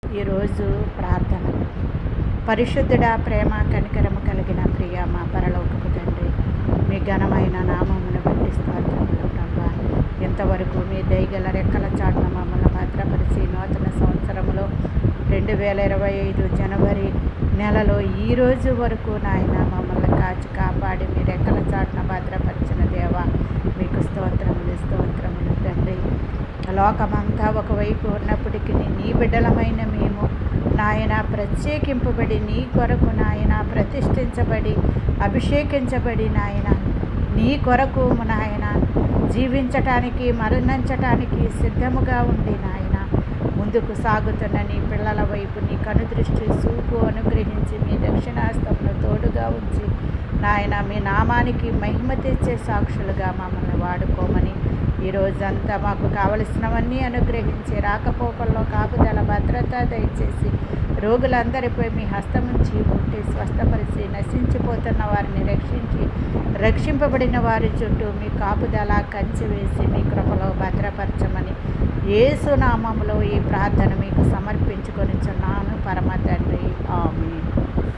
ఈరోజు ప్రార్థన. పరిశుద్ధుడా, ప్రేమ కనికరము కలిగిన ప్రియ మా పరలోకపు తండ్రి, మీ ఘనమైన నామమును బట్టి స్తోత్రములు ప్రభా. ఇంతవరకు మీ దయగల రెక్కల చాటున మమ్మల్ని భద్రపరిచి నూతన సంవత్సరంలో 2025 జనవరి నెలలో ఈరోజు వరకు నాయన మమ్మల్ని కాచి కాపాడి మీ రెక్కల చాటున భద్రపరిచిన దేవా, మీకు స్తోత్రములు తండ్రి. లోకమంతా ఒకవైపు ఉన్నప్పటికీ నీ బిడ్డలమైన మేము నాయన ప్రత్యేకింపబడి నీ కొరకు నాయన ప్రతిష్ఠించబడి అభిషేకించబడి నాయన నీ కొరకు నాయన జీవించటానికి మరణించటానికి సిద్ధముగా ఉండి నాయన ముందుకు సాగుతున్న నీ పిల్లల వైపు నీ కనుదృష్టి చూపు అనుగ్రహించి మీ దక్షిణాస్తమును తోడుగా ఉంచి నాయన మీ నామానికి మహిమ తెచ్చే సాక్షులుగా మమ్మల్ని వాడుకోమని ఈరోజంతా మాకు కావలసినవన్నీ అనుగ్రహించి రాకపోకల్లో కాపుదల భద్రత దయచేసి రోగులందరిపై మీ హస్తముంచి ఉంటే స్వస్థపరిచి నశించిపోతున్న వారిని రక్షించి రక్షింపబడిన వారి చుట్టూ మీ కాపుదల కంచి వేసి మీ కృపలో భద్రపరచమని యేసు నామములో ఈ ప్రార్థన మీకు సమర్పించుకొనిచున్నాను పరమ తండ్రి. ఆమేన్.